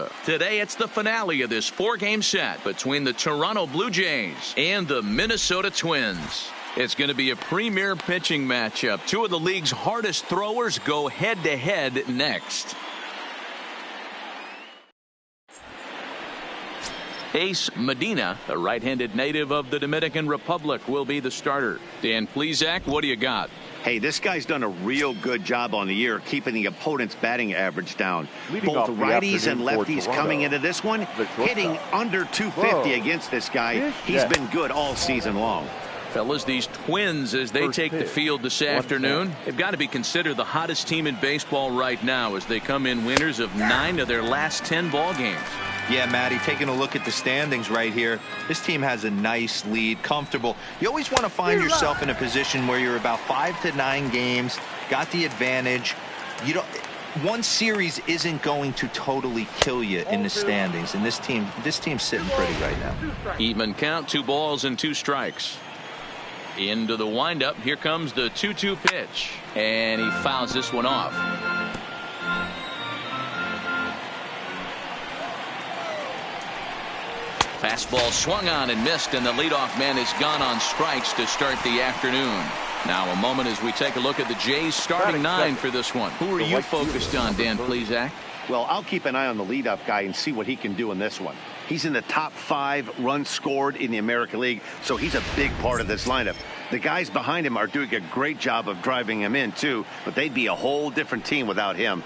Minnesota. Today, it's the finale of this 4-game set between the Toronto Blue Jays and the Minnesota Twins. It's going to be a premier pitching matchup. Two of the league's hardest throwers go head-to-head next. Ace Medina, a right-handed native of the Dominican Republic, will be the starter. Dan Plesac, what do you got? Hey, this guy's done a real good job on the year keeping the opponent's batting average down. Both righties and lefties coming into this one, hitting under 250 against this guy. He's been good all season long. Fellas, these Twins, as they take the field this afternoon, they've got to be considered the hottest team in baseball right now as they come in winners of 9 of their last 10 ball games. Yeah, Matty, taking a look at the standings right here, this team has a nice lead, comfortable. You always want to find yourself in a position where you're about 5 to 9 games, got the advantage. You don't. One series isn't going to totally kill you in the standings, and this team's sitting pretty right now. Even count, 2 balls and 2 strikes. Into the windup. Here comes the 2-2 pitch. And he fouls this one off. Fastball swung on and missed, and the leadoff man is gone on strikes to start the afternoon. Now a moment as we take a look at the Jays starting 9 for this one. Who are you focused on, Dan Plesac? Well, I'll keep an eye on the leadoff guy and see what he can do in this one. He's in the top 5 runs scored in the American League, so he's a big part of this lineup. The guys behind him are doing a great job of driving him in, too, but they'd be a whole different team without him.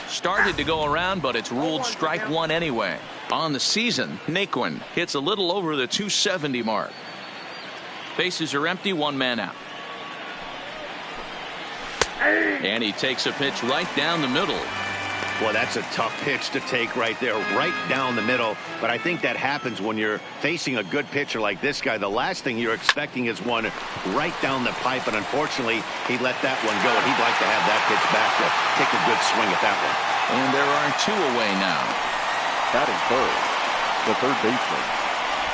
Started to go around, but it's ruled strike 1 anyway. On the season, Naquin hits a little over the 270 mark. Bases are empty, 1 man out. And he takes a pitch right down the middle. Well, that's a tough pitch to take right there, right down the middle. But I think that happens when you're facing a good pitcher like this guy. The last thing you're expecting is one right down the pipe. And unfortunately, he let that one go. And he'd like to have that pitch back to take a good swing at that one. And there are 2 away now. Batting third, the third baseman,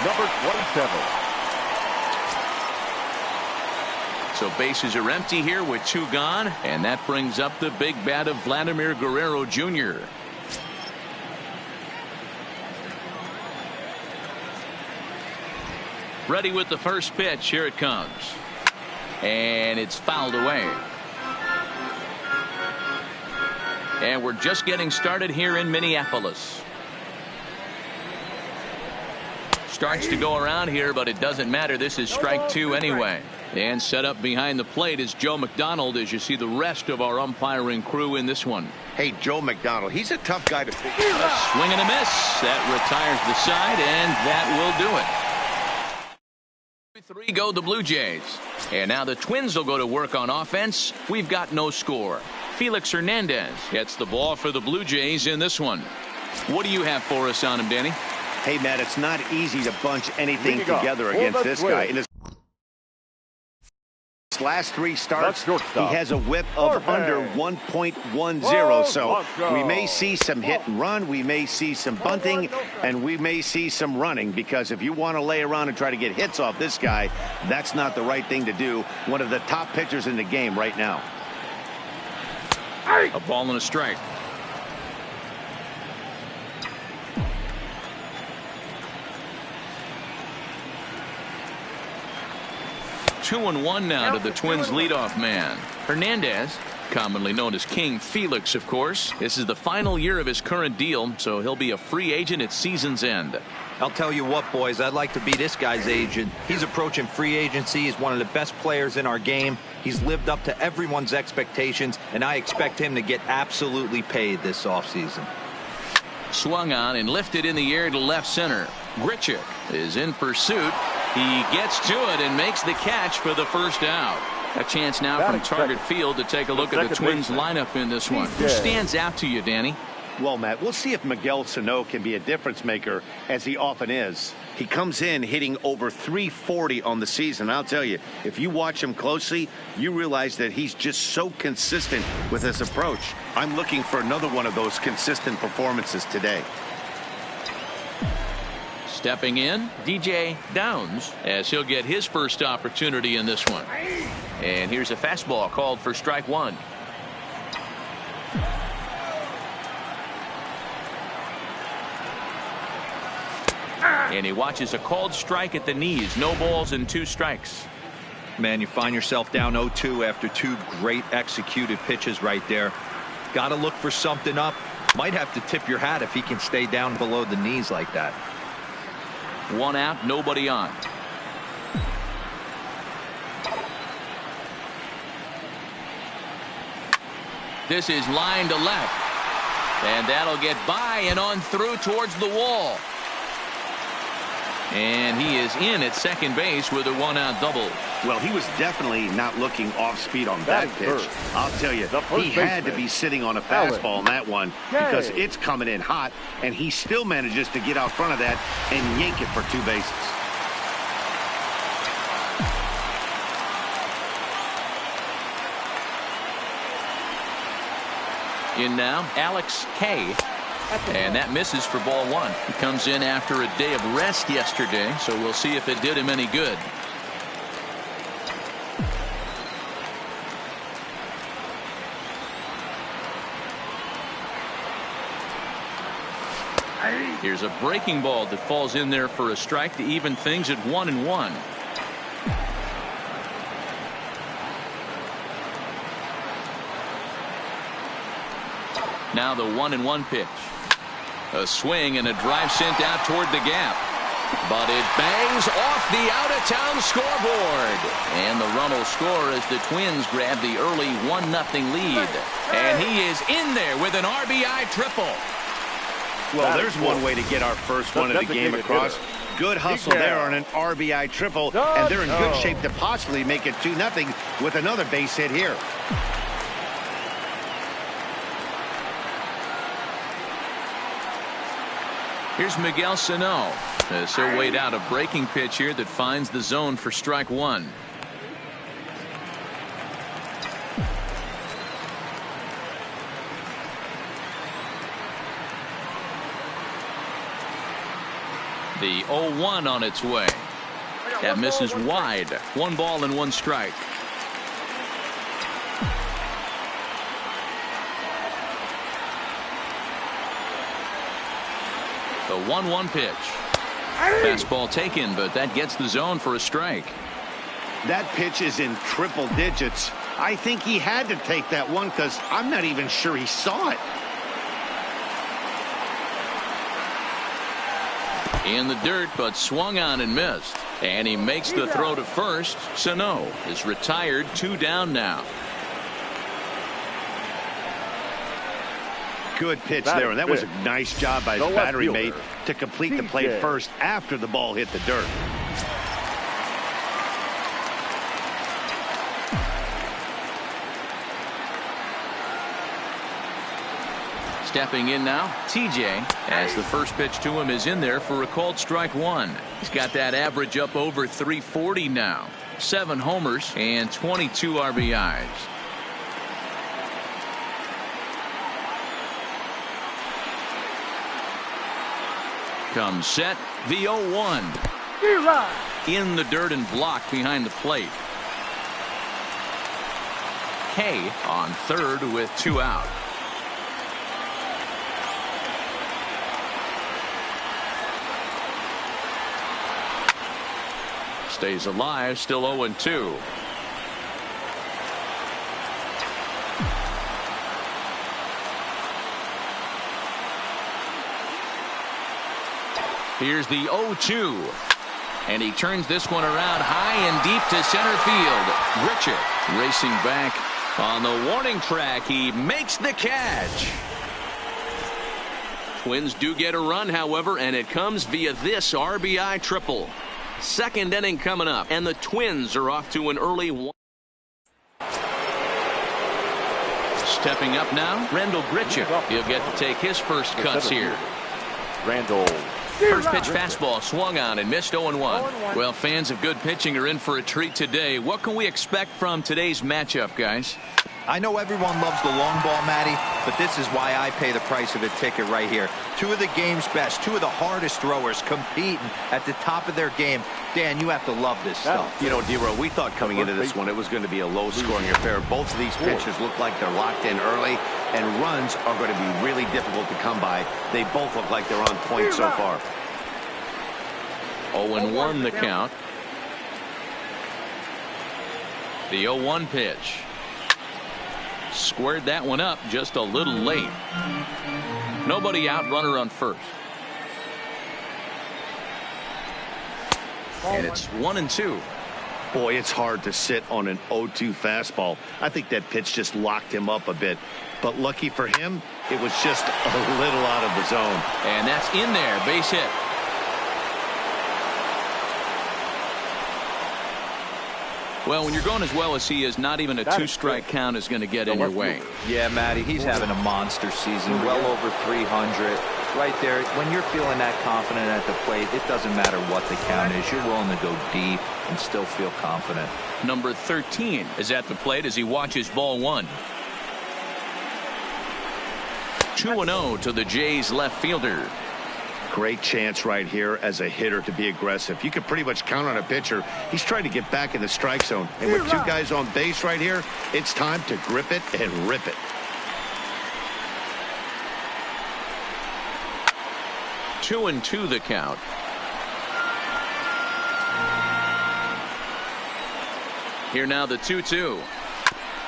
number 27. So bases are empty here with 2 gone, and that brings up the big bat of Vladimir Guerrero Jr. Ready with the first pitch. Here it comes. And it's fouled away. And we're just getting started here in Minneapolis. Starts to go around here, but it doesn't matter. This is strike 2 anyway. And set up behind the plate is Joe McDonald as you see the rest of our umpiring crew in this one. Hey, Joe McDonald, he's a tough guy to figure out. A swing and a miss. That retires the side, and that will do it. 3 go the Blue Jays. And now the Twins will go to work on offense. We've got no score. Felix Hernandez gets the ball for the Blue Jays in this one. What do you have for us on him, Danny? Hey, Matt, it's not easy to bunch anything together against this guy. In his last 3 starts, he has a whip of under 1.10. So we may see some hit and run, we may see some bunting, and we may see some running, because if you want to lay around and try to get hits off this guy, that's not the right thing to do. One of the top pitchers in the game right now. A ball and a strike. 2-1 now to the Twins leadoff man. Hernandez, commonly known as King Felix, of course. This is the final year of his current deal, so he'll be a free agent at season's end. I'll tell you what, boys, I'd like to be this guy's agent. He's approaching free agency. He's one of the best players in our game. He's lived up to everyone's expectations, and I expect him to get absolutely paid this offseason. Swung on and lifted in the air to left center. Grichuk is in pursuit. He gets to it and makes the catch for the first out. A chance now from target field to take a look at the Twins lineup in this one. Who stands out to you, Danny? Well, Matt, we'll see if Miguel Sano can be a difference maker, as he often is. He comes in hitting over 340 on the season. I'll tell you, if you watch him closely, you realize that he's just so consistent with his approach. I'm looking for another one of those consistent performances today. Stepping in, DJ Downs, as he'll get his first opportunity in this one. And here's a fastball called for strike 1. And he watches a called strike at the knees. No balls and 2 strikes. Man, you find yourself down 0-2 after 2 great executed pitches right there. Got to look for something up. Might have to tip your hat if he can stay down below the knees like that. 1 out, nobody on. This is line to left. And that'll get by and on through towards the wall. And he is in at second base with a 1-out double. Well, he was definitely not looking off speed on that pitch. I'll tell you, he had to be sitting on a fastball on that one because it's coming in hot, and he still manages to get out front of that and yank it for 2 bases. In now, Alex K. And that misses for ball 1. He comes in after a day of rest yesterday, so we'll see if it did him any good. Here's a breaking ball that falls in there for a strike to even things at 1-1. Now the 1-1 pitch. A swing and a drive sent out toward the gap. But it bangs off the out-of-town scoreboard. And the run will score as the Twins grab the early 1-0 lead. And he is in there with an RBI triple. Well, there's one way to get our first one of the game across. Good hustle there on an RBI triple. And they're in good shape to possibly make it 2-0 with another base hit here. Here's Miguel Sano. He'll wait out a breaking pitch here that finds the zone for strike 1. The 0-1 on its way. That misses wide. 1 ball and 1 strike. The 1-1 pitch. Fastball taken, but that gets the zone for a strike. That pitch is in triple digits. I think he had to take that one because I'm not even sure he saw it. In the dirt, but swung on and missed. And he makes the throw to first. Sano is retired, 2 down now. Good pitch there, and that was a nice job by his battery mate to complete the play first after the ball hit the dirt. Stepping in now, TJ, as the first pitch to him is in there for a called strike 1. He's got that average up over 340 now. 7 homers and 22 RBIs. Comes set, the 0-1. In the dirt and blocked behind the plate. K on third with 2 out. Stays alive, still 0-2. Here's the 0-2. And he turns this one around high and deep to center field. Grichuk racing back on the warning track. He makes the catch. Twins do get a run, however, and it comes via this RBI triple. Second inning coming up, and the Twins are off to an early 1. Stepping up now, Randall Grichuk. He'll get to take his first cuts here. Randall. First pitch fastball swung on and missed 0-1. Well, fans of good pitching are in for a treat today. What can we expect from today's matchup, guys? I know everyone loves the long ball, Matty, but this is why I pay the price of a ticket right here. 2 of the game's best, 2 of the hardest throwers competing at the top of their game. Dan, you have to love this stuff. You know, D-Row, we thought coming into this one it was going to be a low-scoring affair. Both of these pitchers look like they're locked in early, and runs are going to be really difficult to come by. They both look like they're on point so far. 0-1 the count. The 0-1 pitch. Squared that one up just a little late. Nobody out, runner on first. And it's 1-2. Boy, it's hard to sit on an 0-2 fastball. I think that pitch just locked him up a bit. But lucky for him, it was just a little out of the zone. And that's in there, base hit. Well, when you're going as well as he is, not even a two-strike count is going to get in your way. Yeah, Matty, he's having a monster season, well over 300. Right there, when you're feeling that confident at the plate, it doesn't matter what the count is. You're willing to go deep and still feel confident. Number 13 is at the plate as he watches ball one. 2-0 to the Jays left fielder. Great chance right here as a hitter to be aggressive. You can pretty much count on a pitcher. He's trying to get back in the strike zone. And with two guys on base right here, it's time to grip it and rip it. 2-2 the count. Here now the 2-2.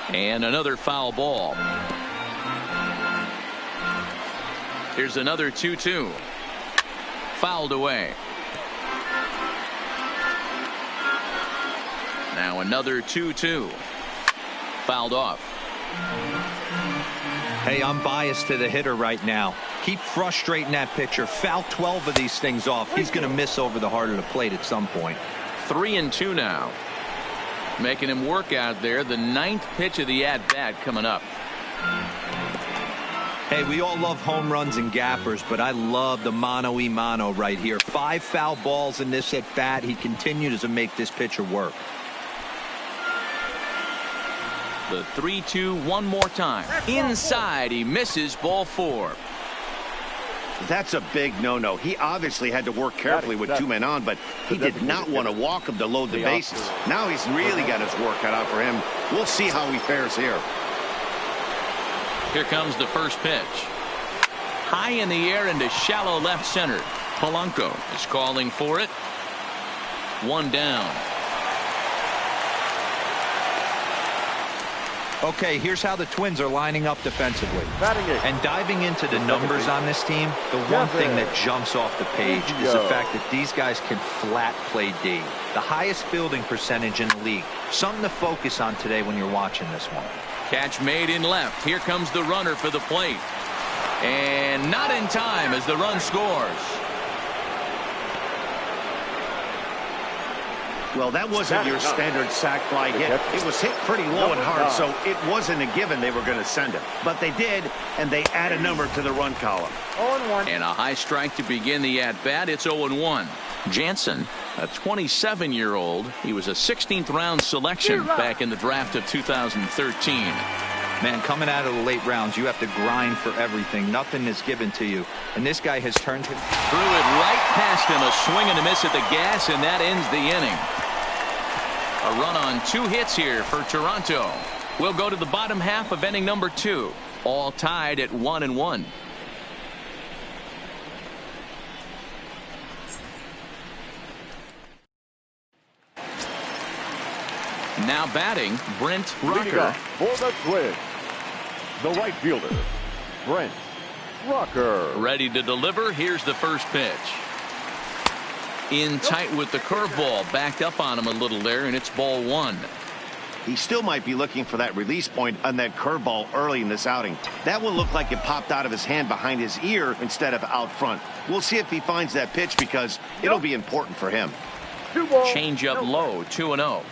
And another foul ball. Here's another 2-2. Fouled away. Now another 2-2. Fouled off. Hey, I'm biased to the hitter right now. Keep frustrating that pitcher. Foul 12 of these things off. He's going to miss over the heart of the plate at some point. 3-2 now. Making him work out there. The 9th pitch of the at-bat coming up. Hey, we all love home runs and gappers, but I love the mano-y-mano right here. 5 foul balls in this at-bat. He continues to make this pitcher work. The 3-2 one more time. Inside, he misses ball 4. That's a big no-no. He obviously had to work carefully with 2 men on, but he did not want to walk him to load the bases. Now he's really got his work cut out for him. We'll see how he fares here. Here comes the first pitch. High in the air into shallow left center. Polanco is calling for it. 1 down. Okay, here's how the Twins are lining up defensively. And diving into the numbers on this team, the one thing that jumps off the page is the fact that these guys can flat play D. The highest fielding percentage in the league. Something to focus on today when you're watching this one. Catch made in left. Here comes the runner for the plate. And not in time as the run scores. Well, that wasn't your standard sac fly hit. It was hit pretty low and hard, so it wasn't a given they were going to send him. But they did, and they add a number to the run column. 0-1. And a high strike to begin the at-bat. It's 0-1. Jansen, a 27-year-old. He was a 16th round selection back in the draft of 2013. Man, coming out of the late rounds, you have to grind for everything. Nothing is given to you. And this guy has turned him. Threw it right past him. A swing and a miss at the gas, and that ends the inning. A run on 2 hits here for Toronto. We'll go to the bottom half of inning number 2. All tied at 1-1. Now batting, Brent Rucker. For the Twins, the right fielder, Brent Rucker. Ready to deliver. Here's the first pitch. In tight with the curveball. Backed up on him a little there, and it's ball 1. He still might be looking for that release point on that curveball early in this outing. That will look like it popped out of his hand behind his ear instead of out front. We'll see if he finds that pitch because it'll be important for him. Change up low, 2-0.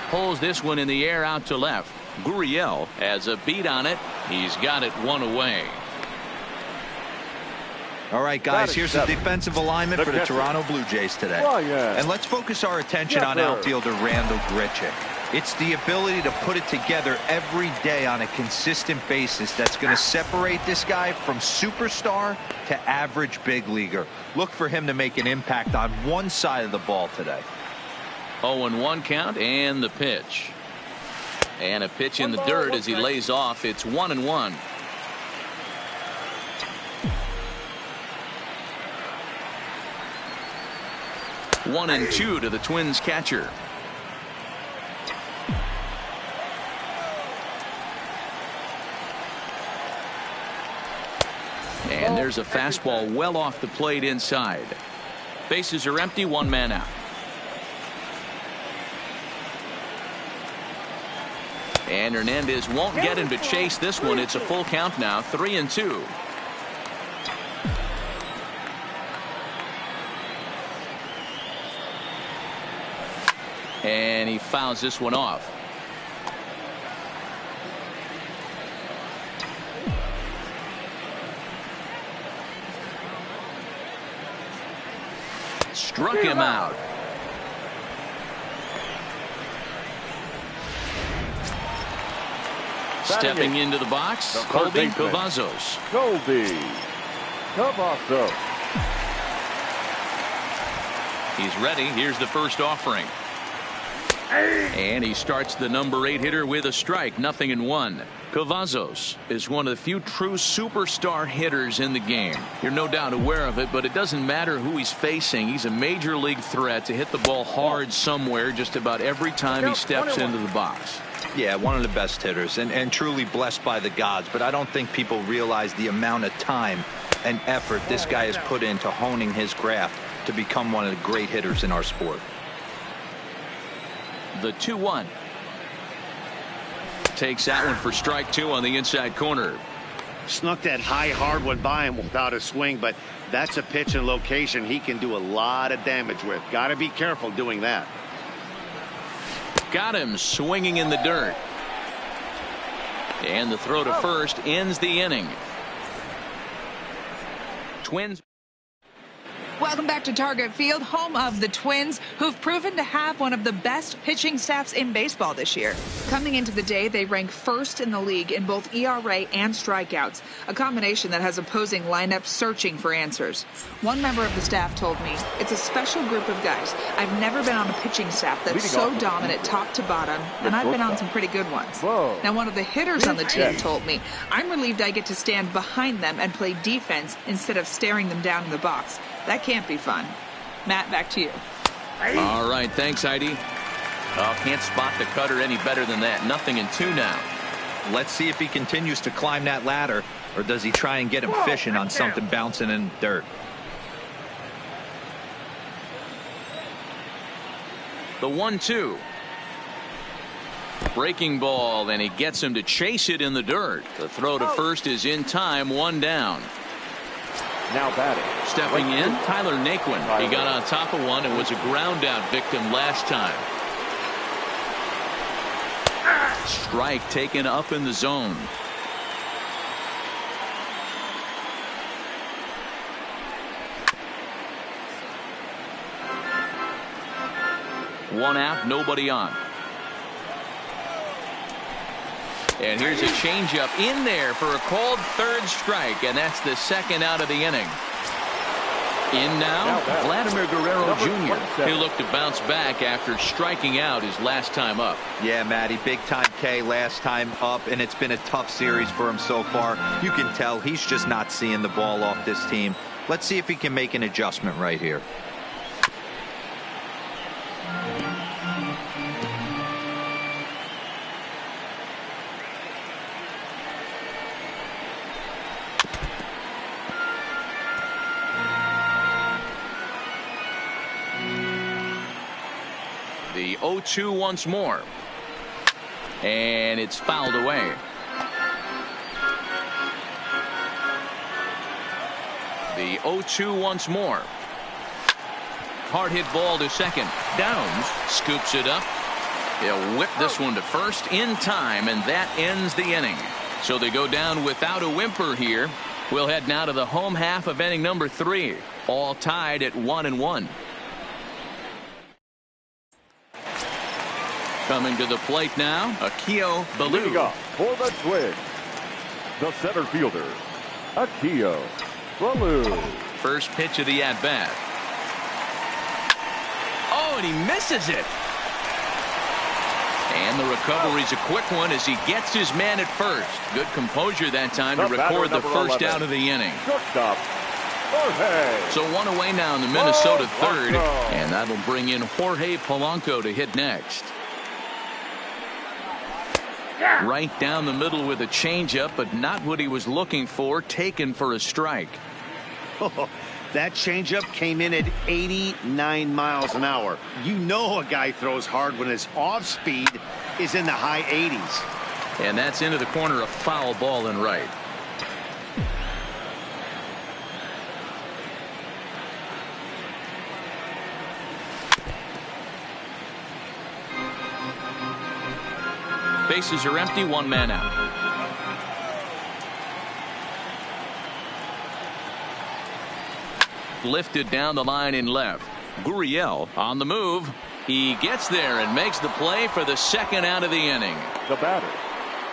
Pulls this one in the air out to left. Gurriel has a beat on it. He's got it 1 away. All right, guys, here's the defensive alignment for the Toronto Blue Jays today. And let's focus our attention on outfielder Randal Grichuk. It's the ability to put it together every day on a consistent basis that's going to separate this guy from superstar to average big leaguer. Look for him to make an impact on one side of the ball today. 0-1 count and the pitch. And a pitch in the dirt as he lays off. It's 1-1. 1-2 to the Twins catcher. And there's a fastball well off the plate inside. Bases are empty, 1 man out. And Hernandez won't get him to chase this one. It's a full count now, 3-2. And he fouls this one off. Struck him out. Stepping into the box, Colby Cavazos. Colby Cavazos. He's ready. Here's the first offering. And he starts the number 8 hitter with a strike, 0-1. Cavazos is one of the few true superstar hitters in the game. You're no doubt aware of it, but it doesn't matter who he's facing. He's a major league threat to hit the ball hard somewhere just about every time he steps into the box. Yeah, one of the best hitters and truly blessed by the gods, but I don't think people realize the amount of time and effort this guy has put into honing his craft to become one of the great hitters in our sport. The 2-1. Takes that one for strike 2 on the inside corner. Snuck that high hard one by him without a swing, but that's a pitch and location he can do a lot of damage with. Got to be careful doing that. Got him swinging in the dirt. And the throw to first ends the inning. Twins. Welcome back to Target Field, home of the Twins, who've proven to have one of the best pitching staffs in baseball this year. Coming into the day, they rank first in the league in both ERA and strikeouts, a combination that has opposing lineups searching for answers. One member of the staff told me, "It's a special group of guys. I've never been on a pitching staff that's so dominant top to bottom, and I've been on some pretty good ones." Now, one of the hitters on the team told me, "I'm relieved I get to stand behind them and play defense instead of staring them down in the box. That can't be fun." Matt, back to you. All right, thanks, Heidi. Oh, can't spot the cutter any better than that. 0-2 now. Let's see if he continues to climb that ladder, or does he try and get him fishing on something bouncing in the dirt. The 1-2. Breaking ball, and he gets him to chase it in the dirt. The throw to first is in time, 1 down. Now batting. Stepping in, Tyler Naquin. He got on top of one and was a ground out victim last time. Strike taken up in the zone. One out, nobody on. And here's a changeup in there for a called third strike, and that's the second out of the inning. In now, Vladimir Guerrero Jr. He'll look to bounce back after striking out his last time up. Yeah, Matty, big time K last time up, and it's been a tough series for him so far. You can tell he's just not seeing the ball off this team. Let's see if he can make an adjustment right here. The 0-2 once more. And it's fouled away. The 0-2 once more. Hard hit ball to second. Downs scoops it up. He'll whip this one to first in time, and that ends the inning. So they go down without a whimper here. We'll head now to the home half of inning number 3. All tied at 1-1. Coming to the plate now, Akio Baloo. For the Twins, the center fielder, Akio Baloo. First pitch of the at-bat. Oh, and he misses it. And the recovery's a quick one as he gets his man at first. Good composure that time to record the first out of the inning. Shortstop, So one away now in the Minnesota third, and that'll bring in Jorge Polanco to hit next. Right down the middle with a changeup, but not what he was looking for, taken for a strike. That changeup came in at 89 miles an hour. You know a guy throws hard when his off speed is in the high 80s. And that's into the corner, a foul ball and right. Bases are empty, one man out. Lifted down the line in left. Gurriel on the move. He gets there and makes the play for the second out of the inning. The batter,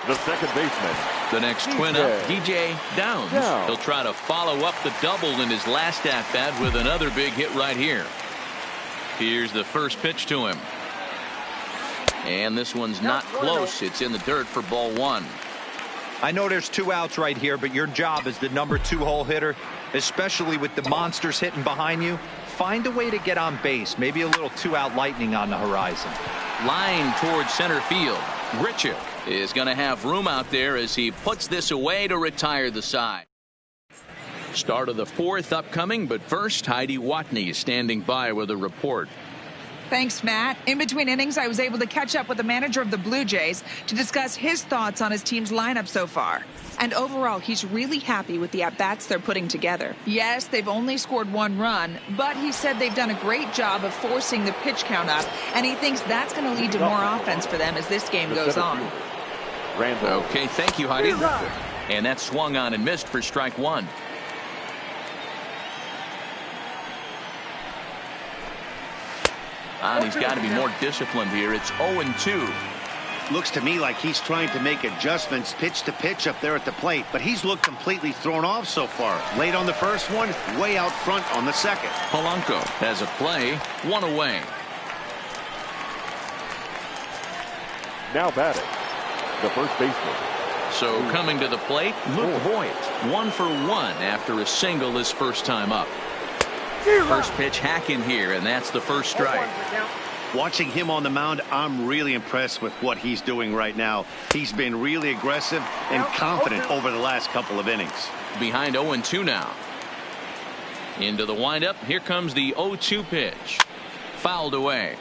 the second baseman. The next twin up, DJ Downs. He'll try to follow up the double in his last at-bat with another big hit right here. Here's the first pitch to him. And this one's not close. It's in the dirt for ball one. I know there's 2 outs right here, but your job as the number 2 hole hitter, especially with the monsters hitting behind you, find a way to get on base. Maybe a little 2-out lightning on the horizon. Line towards center field. Grichuk is going to have room out there as he puts this away to retire the side. Start of the fourth upcoming, but first Heidi Watney standing by with a report. Thanks, Matt. In between innings, I was able to catch up with the manager of the Blue Jays to discuss his thoughts on his team's lineup so far. And overall, he's really happy with the at-bats they're putting together. Yes, they've only scored 1 run, but he said they've done a great job of forcing the pitch count up, and he thinks that's going to lead to more offense for them as this game goes on. Okay, thank you, Heidi. And that swung on and missed for strike one. And he's got to be more disciplined here. It's 0-2. Looks to me like he's trying to make adjustments pitch to pitch up there at the plate, but he's looked completely thrown off so far. Late on the first one, way out front on the second. Polanco has a play, 1 away. Now batting, the first baseman. So coming to the plate, Luke Voigt, 1 for 1 after a single his first time up. First pitch hacking here, and that's the first strike. Watching him on the mound, I'm really impressed with what he's doing right now. He's been really aggressive and confident over the last couple of innings. Behind 0-2 now. Into the windup. Here comes the 0-2 pitch. Fouled away.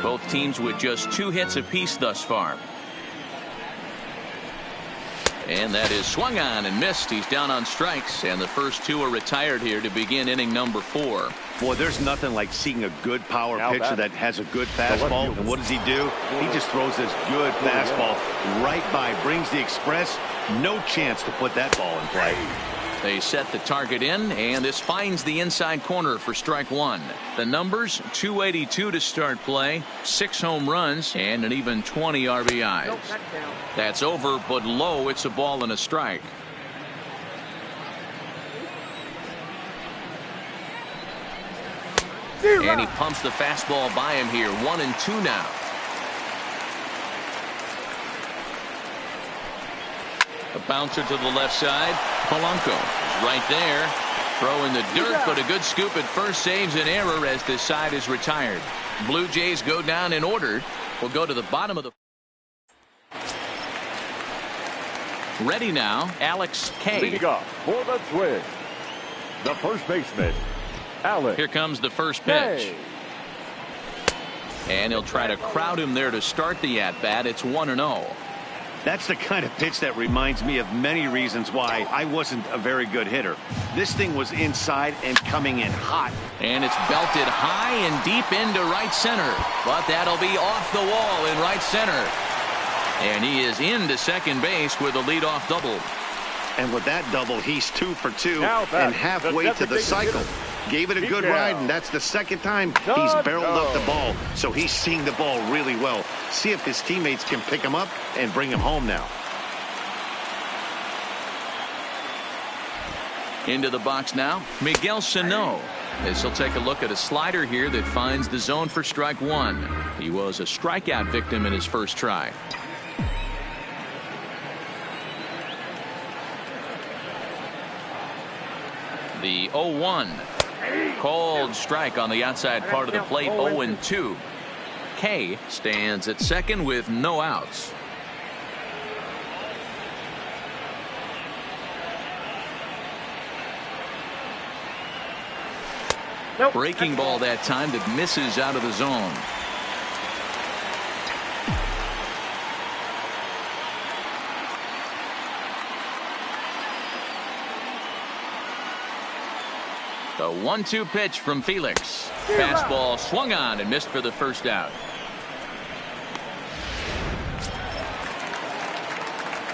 Both teams with just 2 hits apiece thus far. And that is swung on and missed. He's down on strikes, and the first 2 are retired here to begin inning number 4. Boy, there's nothing like seeing a good power pitcher that has a good fastball. And what does he do? He just throws this good fastball right by, brings the express. No chance to put that ball in play. They set the target in, and this finds the inside corner for strike one. The numbers, 282 to start play, 6 home runs, and an even 20 RBIs. That's over, but low. It's a ball and a strike. And he pumps the fastball by him here. 1-2 now. A bouncer to the left side. Polanco is right there. Throw in the dirt, but a good scoop at first saves an error as this side is retired. Blue Jays go down in order. We'll go to the bottom of the. Ready now, Alex K. Leading off for the Twins, the first baseman, Alex. Here comes the first pitch. And he'll try to crowd him there to start the at-bat. It's 1-0. That's the kind of pitch that reminds me of many reasons why I wasn't a very good hitter. This thing was inside and coming in hot. And it's belted high and deep into right center. But that'll be off the wall in right center. And he is into second base with a leadoff double. And with that double, he's 2 for 2 and halfway to the cycle. Gave it a good ride, and that's the second time he's barreled up the ball. So he's seeing the ball really well. See if his teammates can pick him up and bring him home now. Into the box now, Miguel Sano. As he'll take a look at a slider here that finds the zone for strike one. He was a strikeout victim in his first try. The 0-1. Called strike on the outside part of the plate. 0-2. K stands at second with no outs. Breaking ball that time that misses out of the zone. The 1-2 pitch from Felix. Fastball swung on and missed for the first out.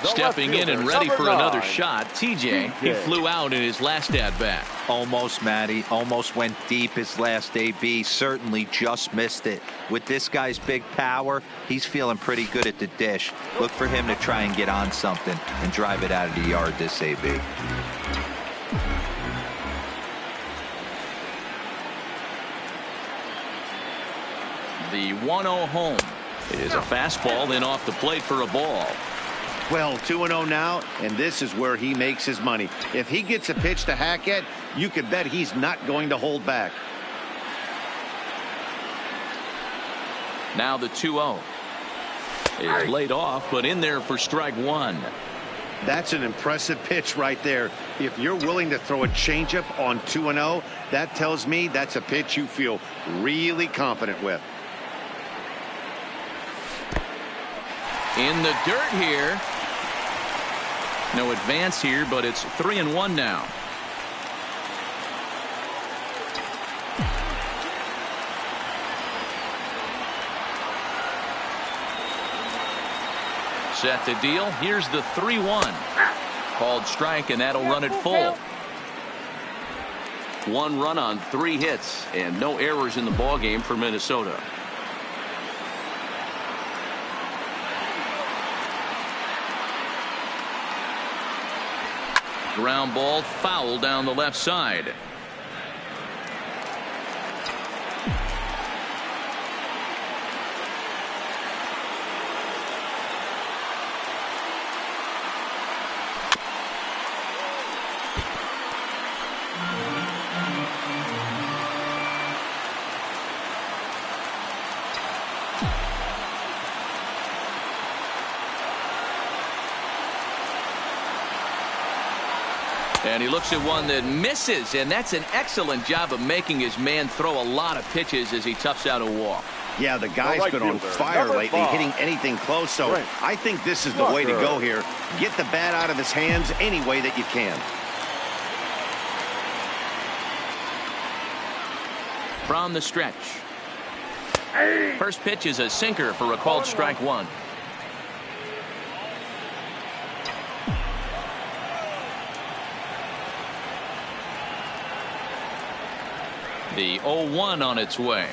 Stepping in and ready for another shot, TJ. He flew out in his last at bat. Almost, Matty. Almost went deep his last AB. Certainly just missed it. With this guy's big power, he's feeling pretty good at the dish. Look for him to try and get on something and drive it out of the yard this AB. The 1-0 home is a fastball, then off the plate for a ball. Well, 2-0 now, and this is where he makes his money. If he gets a pitch to hack at, you can bet he's not going to hold back. Now the 2-0 is laid off, but in there for strike one. That's an impressive pitch right there. If you're willing to throw a changeup on 2-0, that tells me that's a pitch you feel really confident with. In the dirt here. No advance here, but it's 3-1 now. Set to deal. Here's the 3-1. Called strike, and that'll run it full. 1 run on 3 hits, and no errors in the ballgame for Minnesota. Ground ball foul down the left side. And he looks at one that misses, and that's an excellent job of making his man throw a lot of pitches as he toughs out a walk. Yeah, the guy's been on fire lately, hitting anything close, so I think this is the way to go here. Get the bat out of his hands any way that you can. From the stretch. First pitch is a sinker for a called strike one. The 0-1 on its way.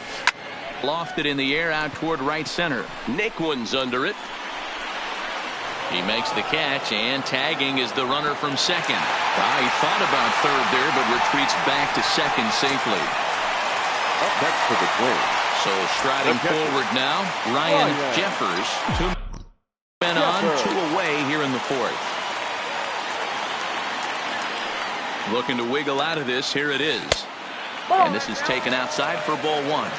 Lofted in the air out toward right center. Naquin's under it. He makes the catch, and tagging is the runner from second. He thought about third there, but retreats back to second safely. Up next for the Twins. So striding forward now, Ryan Jeffers. 2 men on, 2 away here in the fourth. Looking to wiggle out of this. Here it is. And this is taken outside for ball one.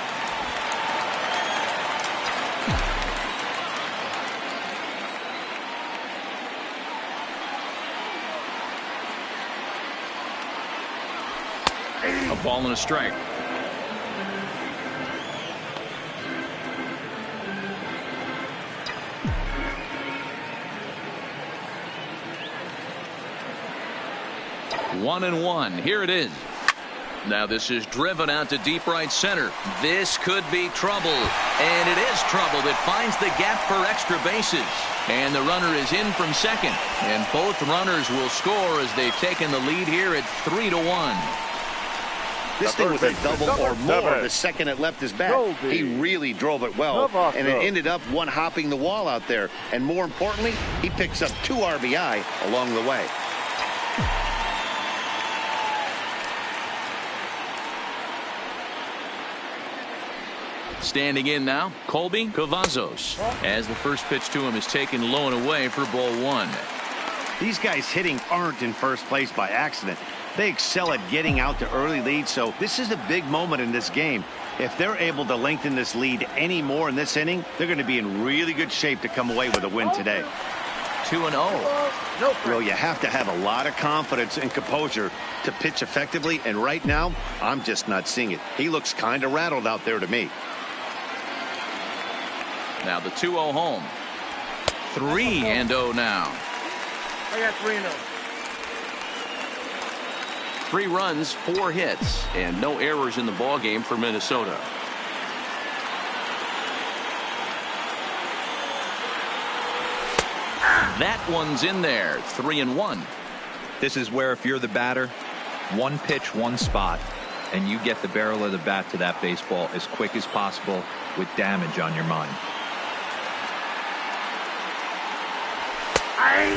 A ball and a strike. One and one. Here it is. Now this is driven out to deep right center. This could be trouble. And it is trouble that finds the gap for extra bases. And the runner is in from second. And both runners will score as they've taken the lead here at 3-1. This thing was a double or more the second it left his bat. He really drove it well. And it ended up one-hopping the wall out there. And more importantly, he picks up 2 RBI along the way. Standing in now, Colby Cavazos, as the first pitch to him is taken low and away for ball one. These guys hitting aren't in first place by accident. They excel at getting out to early leads, so this is a big moment in this game. If they're able to lengthen this lead any more in this inning, they're going to be in really good shape to come away with a win today. 2-0. Well, you have to have a lot of confidence and composure to pitch effectively, and right now, I'm just not seeing it. He looks kind of rattled out there to me. Now the 2-0 home. 3-0 now. I got 3-0. 3 runs, 4 hits, and no errors in the ball game for Minnesota. That one's in there. 3-1. This is where if you're the batter, one pitch, one spot, and you get the barrel of the bat to that baseball as quick as possible with damage on your mind.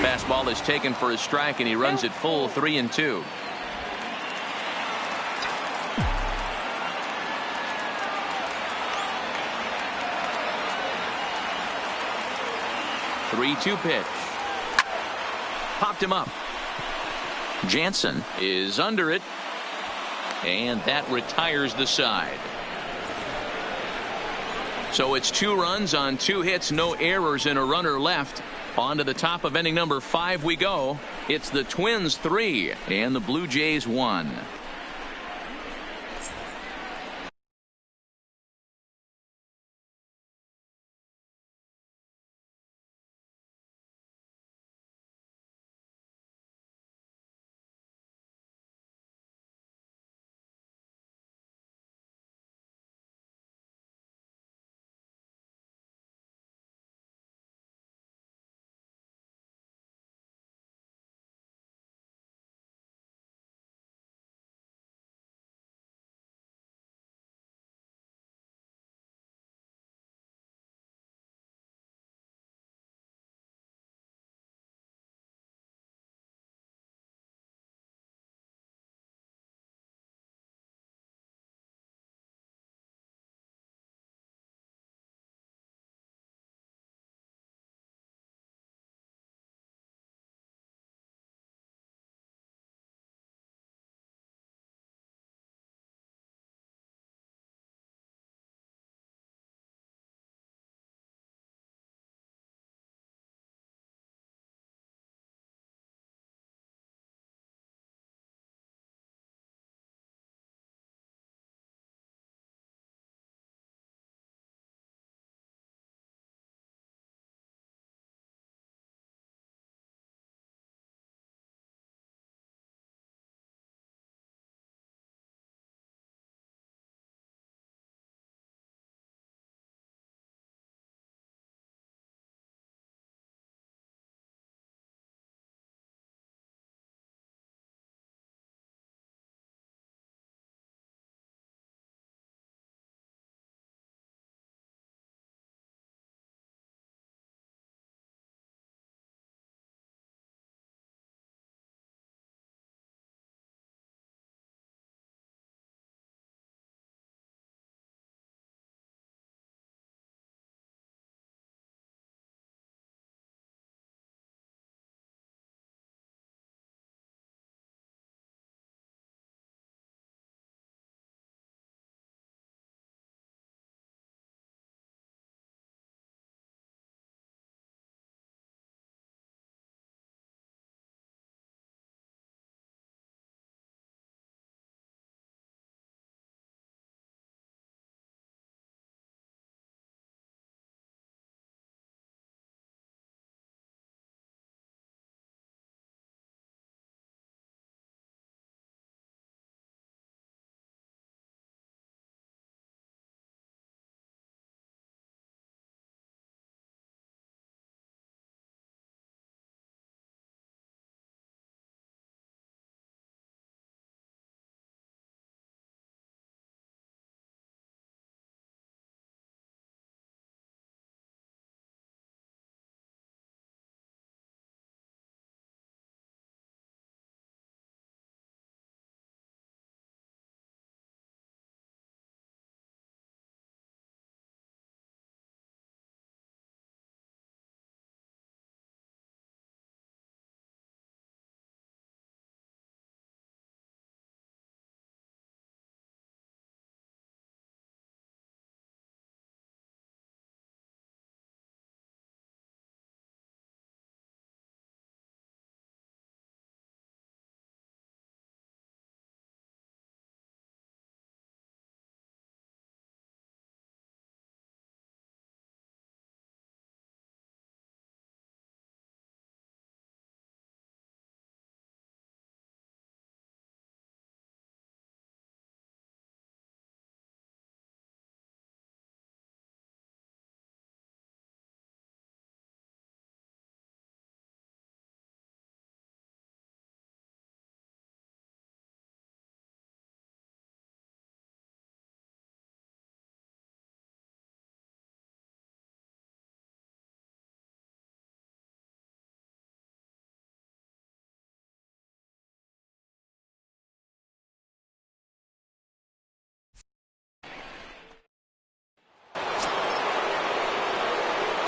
Fastball is taken for a strike, and he runs it full. 3-2. Three-two pitch. Popped him up. Jansen is under it, and that retires the side. So it's 2 runs on 2 hits, no errors, and a runner left. On to the top of inning number 5 we go. It's the Twins 3 and the Blue Jays 1.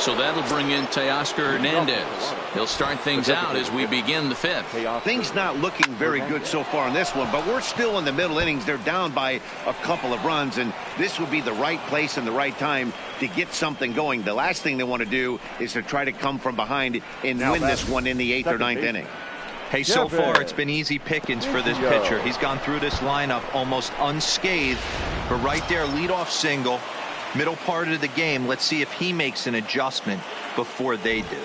So that'll bring in Teoscar Hernandez. He'll start things out as we begin the fifth. Things not looking very good so far in this one, but we're still in the middle innings. They're down by a couple of runs, and this would be the right place and the right time to get something going. The last thing they want to do is to try to come from behind and win this one in the 8th or 9th inning. Hey, so far it's been easy pickings for this pitcher. He's gone through this lineup almost unscathed. But right there, leadoff single, middle part of the game. Let's see if he makes an adjustment before they do.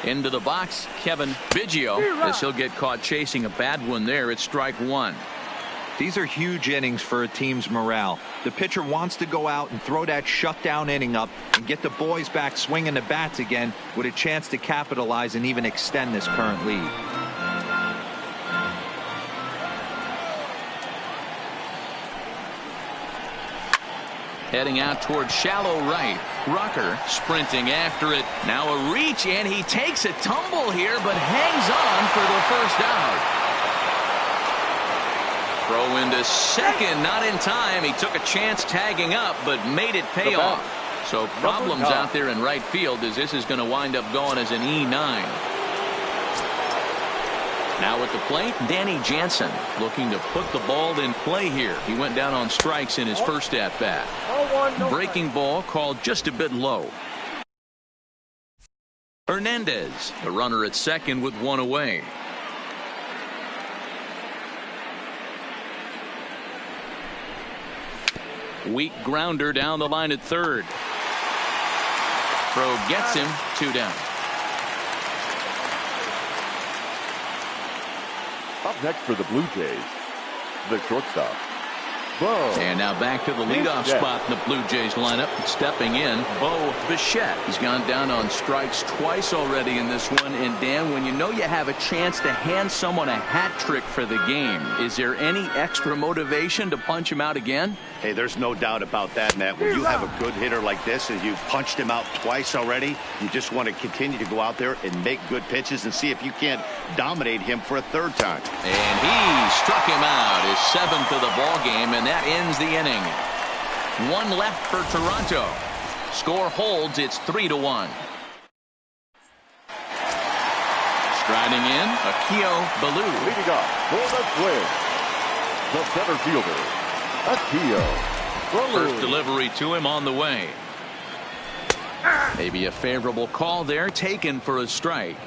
Into the box, Kevin Biggio, as he'll get caught chasing a bad one there. It's strike one. These are huge innings for a team's morale. The pitcher wants to go out and throw that shutdown inning up and get the boys back swinging the bats again with a chance to capitalize and even extend this current lead. Heading out towards shallow right. Rucker sprinting after it. Now a reach, and he takes a tumble here, but hangs on for the first out. Throw into second, not in time. He took a chance tagging up, but made it pay off. So problems out there in right field, as this is going to wind up going as an E9. Now at the plate, Danny Jansen looking to put the ball in play here. He went down on strikes in his first at-bat. Breaking ball called just a bit low. Hernandez, the runner at second with one away. Weak grounder down the line at third. Throw gets him, 2 down. Up next for the Blue Jays, the shortstop, Bo. And now back to the leadoff spot in the Blue Jays lineup. Stepping in, Bo Bichette. He's gone down on strikes twice already in this one. And Dan, when you know you have a chance to hand someone a hat trick for the game, is there any extra motivation to punch him out again? Hey, there's no doubt about that, Matt. When you have a good hitter like this and you've punched him out twice already, you just want to continue to go out there and make good pitches and see if you can't dominate him for a third time. And he struck him out, his 7th of the ball game, and that ends the inning. 1 left for Toronto. Score holds. It's 3-1. Striding in, Akio Baloo. Leading up for the Twins, the center fielder, Akio Baloo. First delivery to him on the way. Maybe a favorable call there, taken for a strike.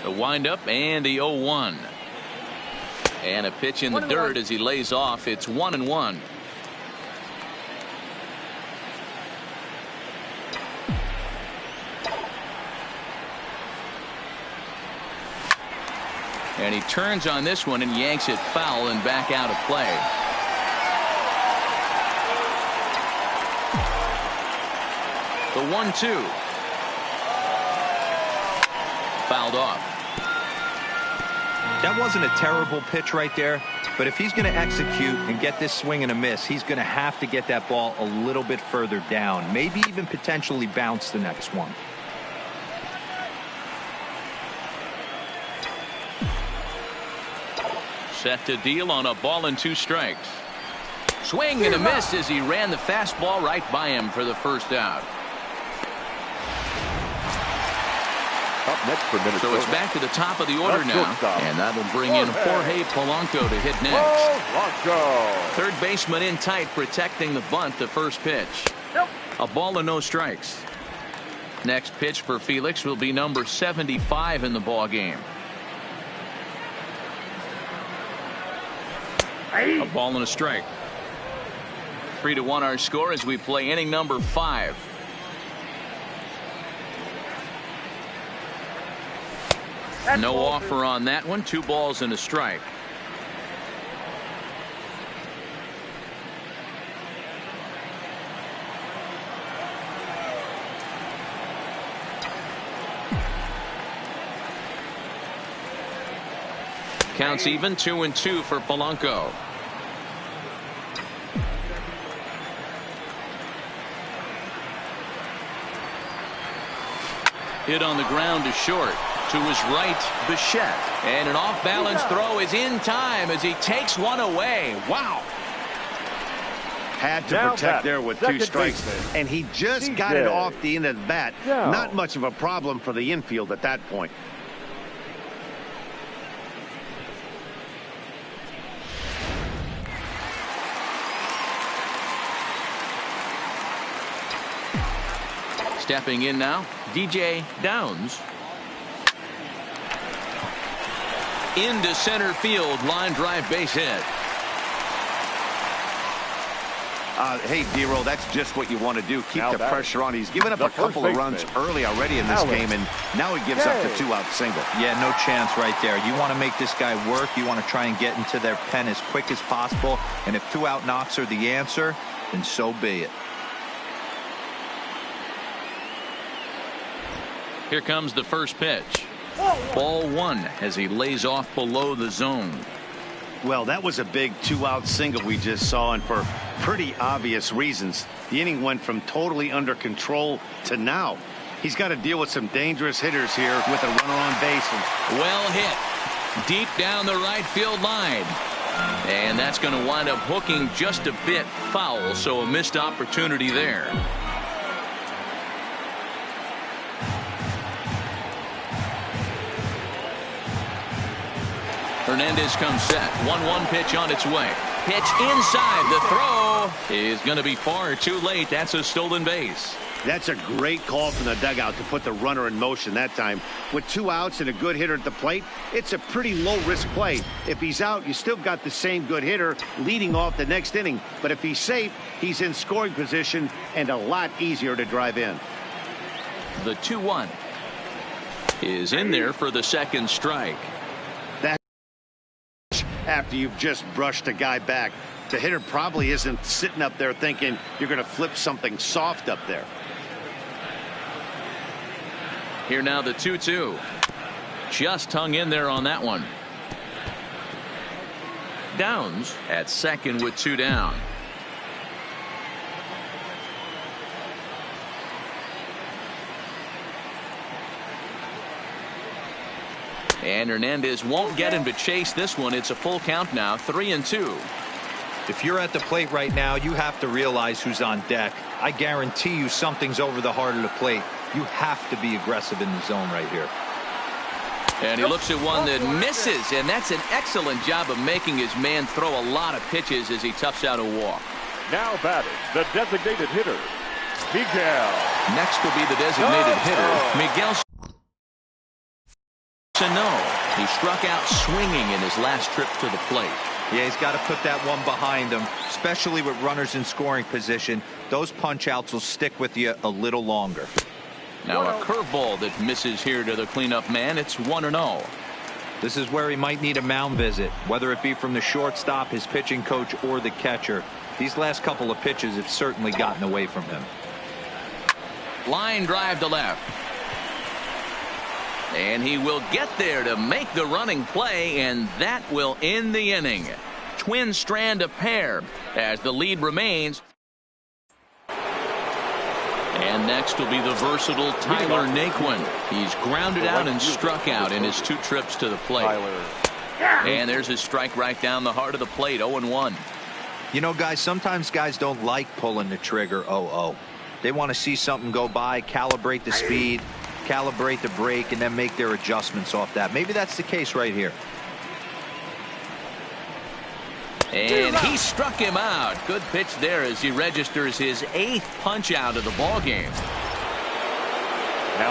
The windup and the 0-1. And a pitch in the dirt as he lays off. It's 1-1. And he turns on this one and yanks it foul and back out of play. The 1-2. Fouled off. That wasn't a terrible pitch right there, but if he's going to execute and get this swing and a miss, he's going to have to get that ball a little bit further down, maybe even potentially bounce the next one. Set to deal on a ball and 2 strikes. Swing and a miss as he ran the fastball right by him for the first out. Up next for Minnesota. So it's back to the top of the order now, and that'll bring in Jorge Polanco to hit next. Polanco. Third baseman in tight, protecting the bunt. The first pitch. A ball and no strikes. Next pitch for Felix will be number 75 in the ball game. A ball and a strike. 3-1 our score as we play inning number 5. No offer on that one. 2 balls and a strike. Counts even, 2-2 for Polanco. Hit on the ground to short. To his right, Bichette. And an off-balance throw is in time as he takes one away. Wow. Had to protect there with 2 strikes, and he just got it off the end of the bat. Not much of a problem for the infield at that point. Stepping in now, DJ Downs. Into center field, line drive base hit. Hey, D-Roll, that's just what you want to do. Keep the pressure on. He's given up a couple of runs early already in this game, and now he gives up the 2-out single. Yeah, no chance right there. You want to make this guy work. You want to try and get into their pen as quick as possible. And if 2-out knocks are the answer, then so be it. Here comes the first pitch. Ball 1 as he lays off below the zone. Well, that was a big 2-out single we just saw, and for pretty obvious reasons. The inning went from totally under control to now. He's got to deal with some dangerous hitters here with a runner on base. Well hit. Deep down the right field line. And that's going to wind up hooking just a bit foul, so a missed opportunity there. Hernandez comes set. 1-1 pitch on its way. Pitch inside. The throw is going to be far too late. That's a stolen base. That's a great call from the dugout to put the runner in motion that time. With 2 outs and a good hitter at the plate, it's a pretty low-risk play. If he's out, you still got the same good hitter leading off the next inning. But if he's safe, he's in scoring position and a lot easier to drive in. The 2-1 is in there for the second strike. After you've just brushed a guy back, the hitter probably isn't sitting up there thinking you're going to flip something soft up there. Here now the 2-2. Just hung in there on that one. Downs at second with 2 down. And Hernandez won't get him to chase this one. It's a full count now, 3-2. If you're at the plate right now, you have to realize who's on deck. I guarantee you something's over the heart of the plate. You have to be aggressive in the zone right here. And he looks at one that misses, and that's an excellent job of making his man throw a lot of pitches as he toughs out a walk. Now batting, the designated hitter, Miguel. Next will be the designated hitter, Miguel. He struck out swinging in his last trip to the plate. Yeah, he's got to put that one behind him, especially with runners in scoring position. Those punch outs will stick with you a little longer. Now a curveball that misses here to the cleanup man. It's 1-0. This is where he might need a mound visit, whether it be from the shortstop, his pitching coach, or the catcher. These last couple of pitches have certainly gotten away from him. Line drive to left. And he will get there to make the running play, and that will end the inning. Twins strand a pair as the lead remains. And next will be the versatile Tyler Naquin. He's grounded out and struck out in his 2 trips to the plate. And there's his strike right down the heart of the plate, 0-1. You know, guys, sometimes guys don't like pulling the trigger 0-0. They want to see something go by, calibrate the speed, calibrate the break, and then make their adjustments off that. Maybe that's the case right here. And he struck him out. Good pitch there as he registers his 8th punch out of the ball game.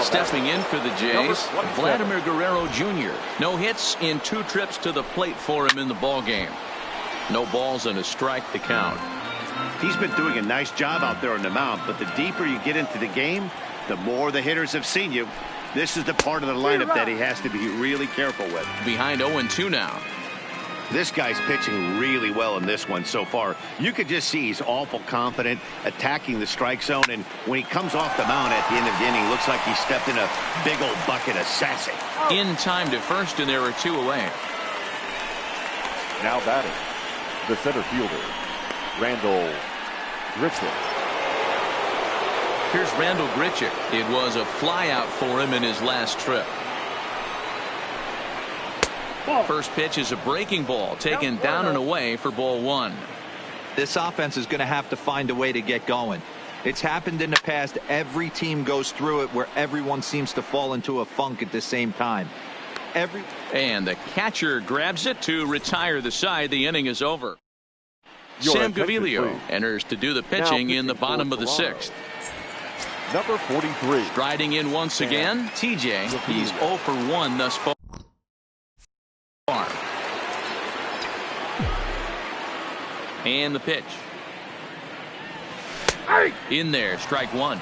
Stepping in for the Jays, Vladimir Guerrero Jr. No hits in 2 trips to the plate for him in the ball game. No balls and a strike to count. He's been doing a nice job out there on the mound, but the deeper you get into the game, the more the hitters have seen you. This is the part of the lineup that he has to be really careful with. Behind 0-2 now. This guy's pitching really well in this one so far. You could just see he's awful confident attacking the strike zone, and when he comes off the mound at the end of the inning, looks like he stepped in a big old bucket of sassy. In time to first, and there are 2 away. Now batting, the center fielder, Randall Griffith. Here's Randall Grichuk. It was a flyout for him in his last trip. First pitch is a breaking ball, taken down and away for ball one. This offense is going to have to find a way to get going. It's happened in the past. Every team goes through it where everyone seems to fall into a funk at the same time. And the catcher grabs it to retire the side. The inning is over. Sam Gaviglio enters to do the pitching in the bottom of the sixth. Number 43. Striding in once again, TJ. He's 0 for 1 thus far. And the pitch. In there, strike one.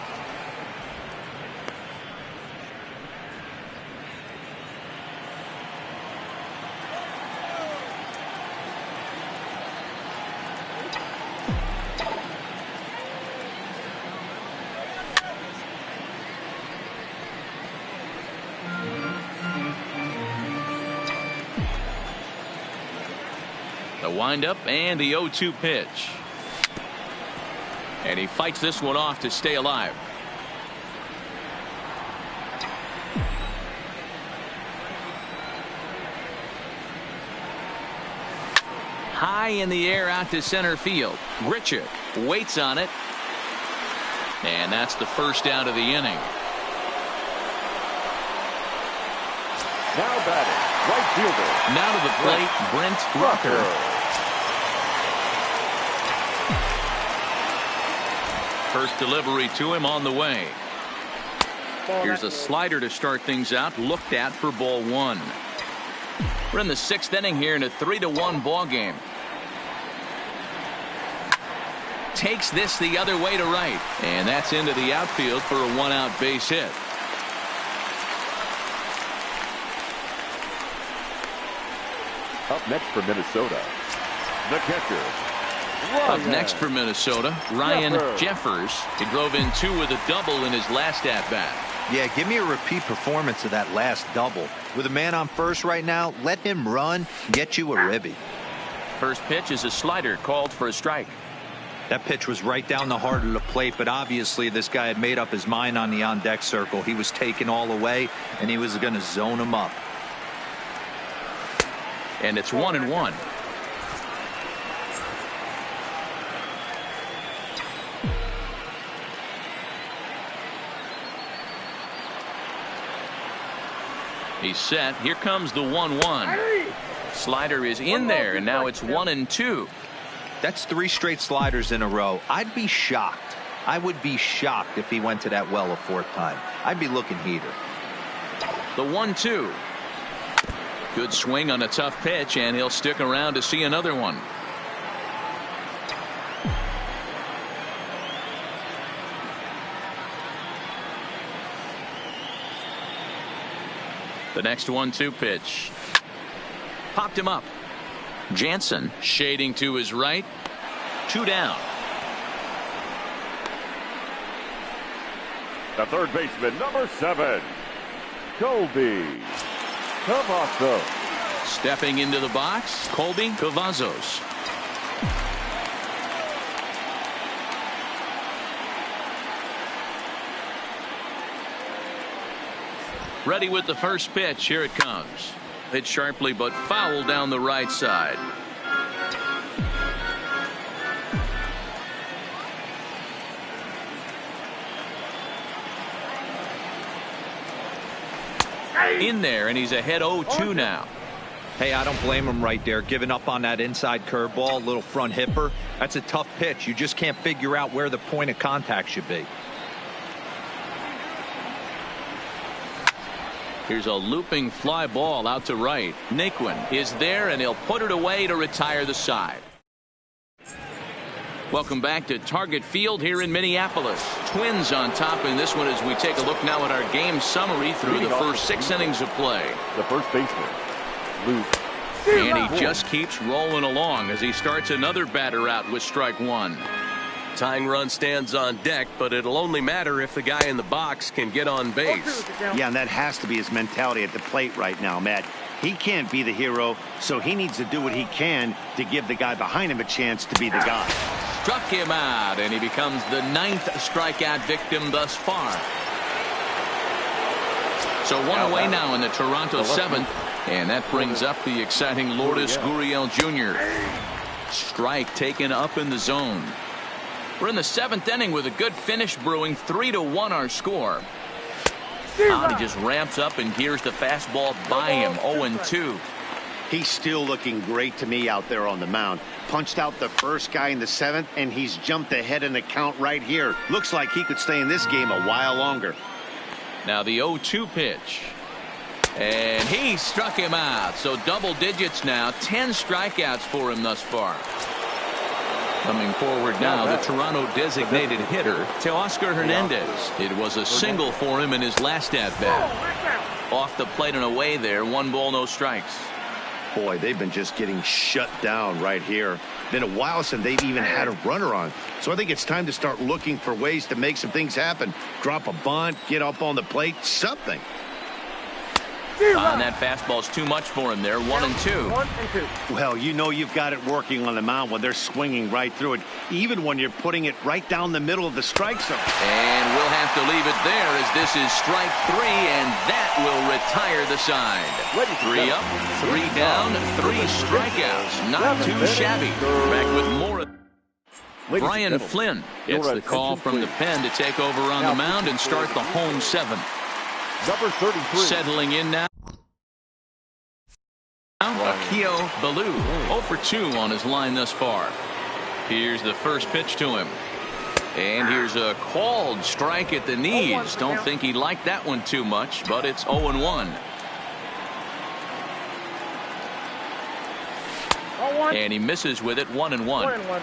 The windup and the 0-2 pitch. And he fights this one off to stay alive. High in the air out to center field. Richard waits on it. And that's the first out of the inning. Now batting, right fielder. Now to the plate, Brent Rucker. First delivery to him on the way. Here's a slider to start things out, looked at for ball one. We're in the sixth inning here in a 3-1 ball game. Takes this the other way to right, and that's into the outfield for a one-out base hit. Up next for Minnesota, the catcher. Up next for Minnesota, Ryan Jeffers. He drove in 2 with a double in his last at-bat. Yeah, give me a repeat performance of that last double. With a man on first right now, let him run, get you a ribby. First pitch is a slider called for a strike. That pitch was right down the heart of the plate, but obviously this guy had made up his mind on the on-deck circle. He was taken all away, and he was going to zone him up. And it's 1-1. He's set. Here comes the 1-1. Slider is in there, and now it's 1-2. That's 3 straight sliders in a row. I'd be shocked. I would be shocked if he went to that well a 4th time. I'd be looking heater. The 1-2. Good swing on a tough pitch, and he'll stick around to see another one. The next 1-2 pitch. Popped him up. Jansen shading to his right. 2 down. The third baseman, number 7, Colby Cavazos. Stepping into the box, Colby Cavazos. Ready with the first pitch. Here it comes. Hit sharply but foul down the right side. In there, and he's ahead 0-2 now. Hey, I don't blame him right there. Giving up on that inside curveball, little front hipper. That's a tough pitch. You just can't figure out where the point of contact should be. Here's a looping fly ball out to right. Naquin is there, and he'll put it away to retire the side. Welcome back to Target Field here in Minneapolis. Twins on top in this one as we take a look now at our game summary through the first 6 innings of play. The first baseman, Luke. And he just keeps rolling along as he starts another batter out with strike one. Tying run stands on deck, but it'll only matter if the guy in the box can get on base. Yeah, and that has to be his mentality at the plate right now, Matt. He can't be the hero, so he needs to do what he can to give the guy behind him a chance to be the guy. Struck him out, and he becomes the 9th strikeout victim thus far. So one away now in the Toronto 7th. And that brings up the exciting Lourdes Gurriel Jr. Strike taken up in the zone. We're in the 7th inning with a good finish brewing. 3-1 our score. Now he just ramps up and gears the fastball by him. 0-2. He's still looking great to me out there on the mound. Punched out the first guy in the 7th, and he's jumped ahead in the count right here. Looks like he could stay in this game a while longer. Now the 0-2 pitch. And he struck him out. So double digits now. 10 strikeouts for him thus far. Coming forward now, the Toronto designated hitter, Teoscar Hernandez. It was a single for him in his last at-bat. Off the plate and away there. 1 ball, no strikes. Boy, they've been just getting shut down right here. Been a while since they've even had a runner on. So I think it's time to start looking for ways to make some things happen. Drop a bunt, get up on the plate, something. And that fastball's too much for him there. 1-2. Well, you know you've got it working on the mound when they're swinging right through it, even when you're putting it right down the middle of the strike zone. And we'll have to leave it there as this is strike 3, and that will retire the side. 3 up, 3 down, 3 strikeouts. Not too shabby. Back with more. Brian Flynn gets the call from the pen to take over on the mound and start the home 7th. Number 33. Settling in now. Akio Baloo, 0 for 2 on his line thus far. Here's the first pitch to him. And here's a called strike at the knees. Don't think he liked that one too much, but it's 0-1. And he misses with it. 1-1.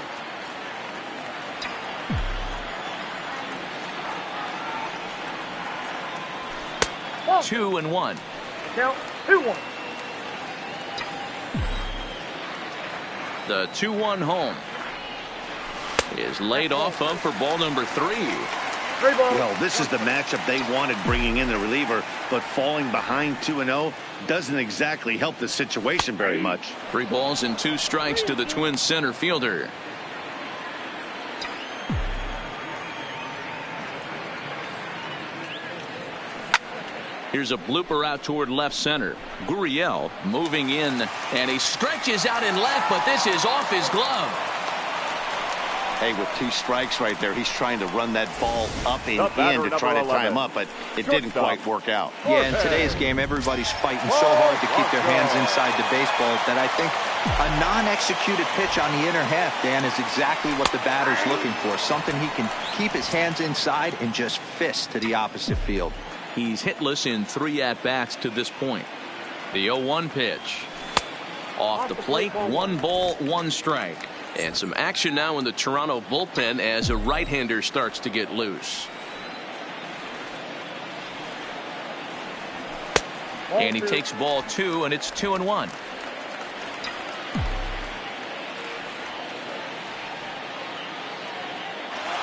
2-1. Count 2-1. The 2-1 home is laid off of for ball number 3. Well, this is the matchup they wanted, bringing in the reliever, but falling behind 2-0 doesn't exactly help the situation very much. 3 balls and 2 strikes to the Twins center fielder. Here's a blooper out toward left center. Gurriel moving in, and he stretches out in left, but this is off his glove. Hey, with 2 strikes right there, he's trying to run that ball up and in to try to tie him up, but it didn't quite work out. Yeah, in today's game, everybody's fighting so hard to keep their hands inside the baseball that I think a non-executed pitch on the inner half, Dan, is exactly what the batter's looking for. Something he can keep his hands inside and just fist to the opposite field. He's hitless in 3 at-bats to this point. The 0-1 pitch. Off the plate, 1 ball, 1 strike. And some action now in the Toronto bullpen as a right-hander starts to get loose. And he takes ball 2, and it's 2-1.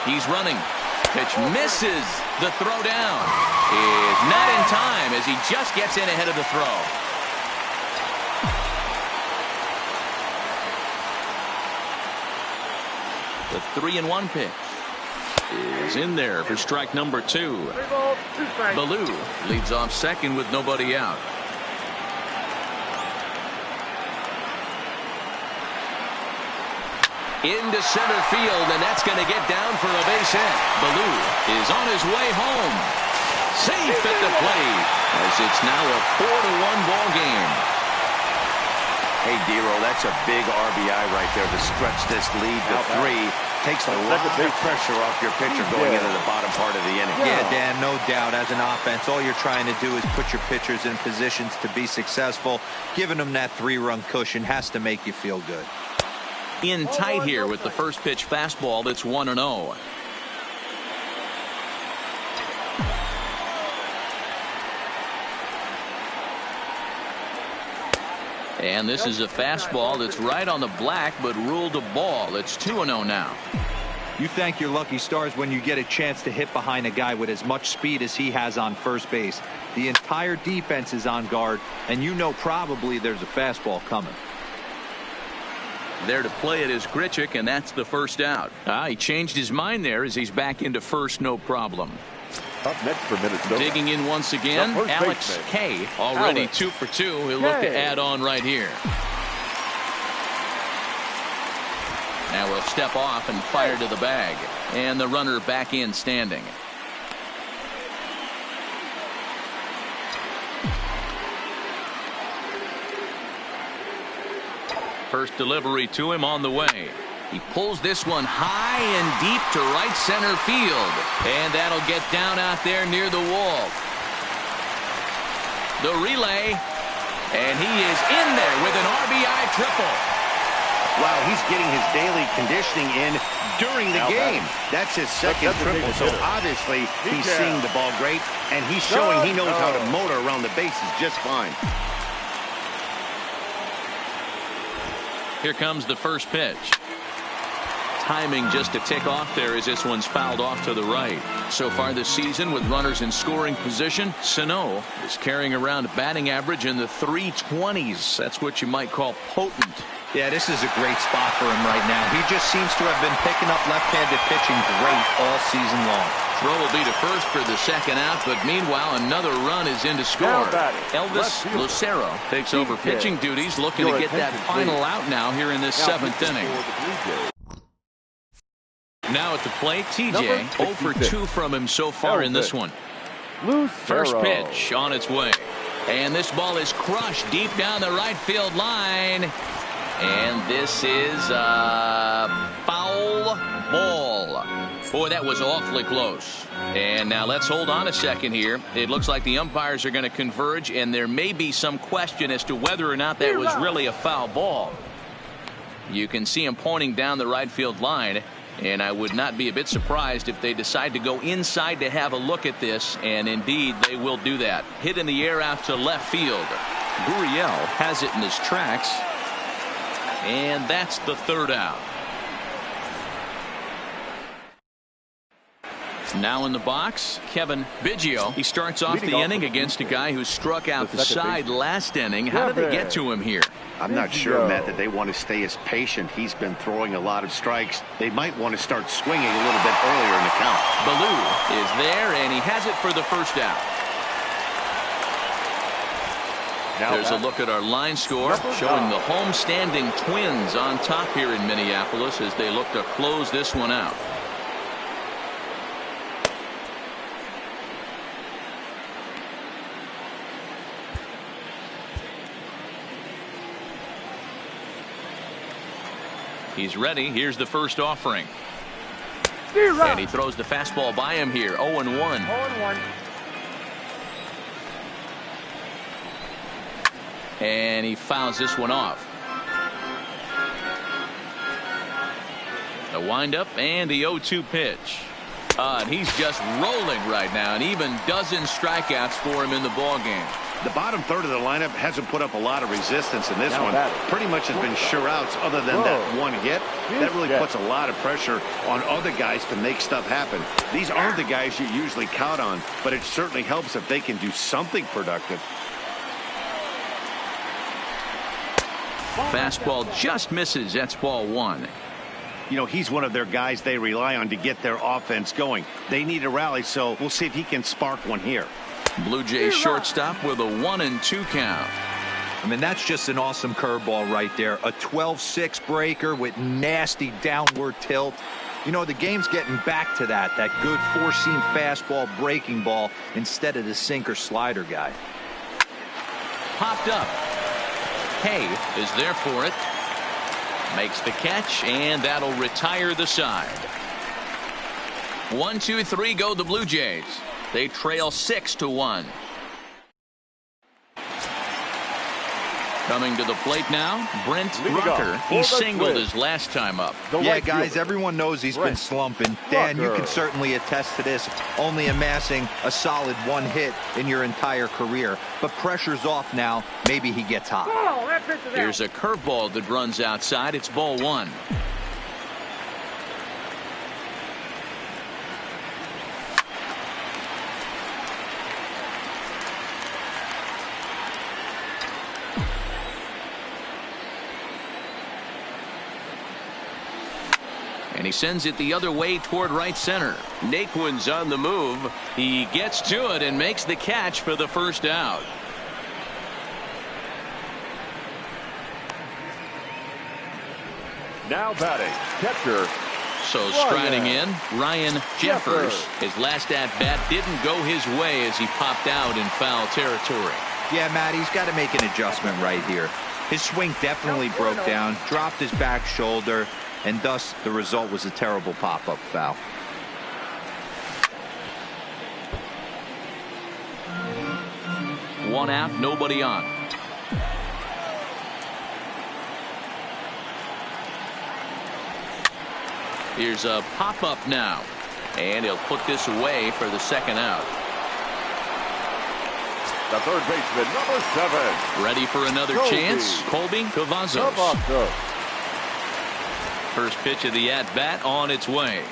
He's running. Pitch misses. The throw down is not in time as he just gets in ahead of the throw. The 3-1 pitch is in there for strike number 2. Baloo leads off second with nobody out. Into center field, and that's going to get down for a base hit. Baloo is on his way home. Safe at the plate as it's now a 4-1 ball game. Hey, Dero, that's a big RBI right there to stretch this lead to 3. Takes a lot of pressure off your pitcher going into the bottom part of the inning. Yeah, Dan, no doubt. As an offense, all you're trying to do is put your pitchers in positions to be successful. Giving them that 3-run cushion has to make you feel good. In tight here with the first pitch fastball that's 1-0. And this is a fastball that's right on the black but ruled a ball. It's 2-0 now. You thank your lucky stars when you get a chance to hit behind a guy with as much speed as he has on first base. The entire defense is on guard, and you know probably there's a fastball coming. There to play it is Grichuk, and that's the first out. He changed his mind there as he's back into first, no problem. Up next for Minnesota. Digging in once again, Alex K. Already 2 for 2. He'll look to add on right here. Now we'll step off and fire to the bag. And the runner back in standing. First delivery to him on the way. He pulls this one high and deep to right center field. And that'll get down out there near the wall. The relay. And he is in there with an RBI triple. Wow, he's getting his daily conditioning in during the game. That's his second triple, so obviously he's seeing the ball great, and he's showing he knows how to motor around the bases just fine. Here comes the first pitch. Timing just to tick off there as this one's fouled off to the right. So far this season with runners in scoring position, Sano is carrying around a batting average in the 320s. That's what you might call potent. Yeah, this is a great spot for him right now. He just seems to have been picking up left-handed pitching great all season long. Throw will be to first for the second out, but meanwhile another run is in to score. Elvis Lucero takes over pitching duties, looking to get that final out now here in this seventh inning. Now at the plate, TJ 0 for 2 from him so far in this one. First pitch on its way. And this ball is crushed deep down the right field line. And this is a foul ball. Boy, that was awfully close. And now let's hold on a second here. It looks like the umpires are going to converge, and there may be some question as to whether or not that was really a foul ball. You can see him pointing down the right field line, and I would not be a bit surprised if they decide to go inside to have a look at this, and indeed they will do that. Hit in the air out to left field. Gurriel has it in his tracks. And that's the third out. Now in the box, Kevin Biggio. He starts off the inning against a guy who struck out the side last inning. How did they get to him here? I'm not sure, Matt, that they want to stay as patient. He's been throwing a lot of strikes. They might want to start swinging a little bit earlier in the count. Baloo is there, and he has it for the first out. There's a look at our line score showing the home-standing Twins on top here in Minneapolis as they look to close this one out. He's ready. Here's the first offering. And he throws the fastball by him here. 0-1. 0-1. And he fouls this one off. The windup and the 0-2 pitch. And he's just rolling right now, and even dozens strikeouts for him in the ball game. The bottom third of the lineup hasn't put up a lot of resistance in this one. Pretty much has been sure outs other than that one hit. That really puts a lot of pressure on other guys to make stuff happen. These aren't the guys you usually count on, but it certainly helps if they can do something productive. Fastball just misses. That's ball one. You know, he's one of their guys they rely on to get their offense going. They need a rally, so we'll see if he can spark one here. Blue Jays shortstop with a 1-2 count. I mean, that's just an awesome curveball right there. A 12-6 breaker with nasty downward tilt. You know, the game's getting back to that good four-seam fastball breaking ball instead of the sinker slider guy. Popped up. Hay is there for it. Makes the catch, and that'll retire the side. 1-2-3 go the Blue Jays. They trail 6-1. Coming to the plate now, Brent Rucker. He singled his last time up. Yeah, guys, everyone knows he's been slumping. Dan, you can certainly attest to this, only amassing a solid one hit in your entire career. But pressure's off now. Maybe he gets hot. Here's a curveball that runs outside. It's ball one. And he sends it the other way toward right center. Naquin's on the move. He gets to it and makes the catch for the first out. Now batting, catcher. So striding in, Ryan Jeffers. His last at-bat didn't go his way as he popped out in foul territory. Yeah, Matt, he's got to make an adjustment right here. His swing definitely broke down, dropped his back shoulder, and thus the result was a terrible pop-up foul. One out, nobody on. Here's a pop-up now, and he'll put this away for the second out. The third baseman, number 7. Ready for another chance, Colby Cavazos. First pitch of the at-bat on its way.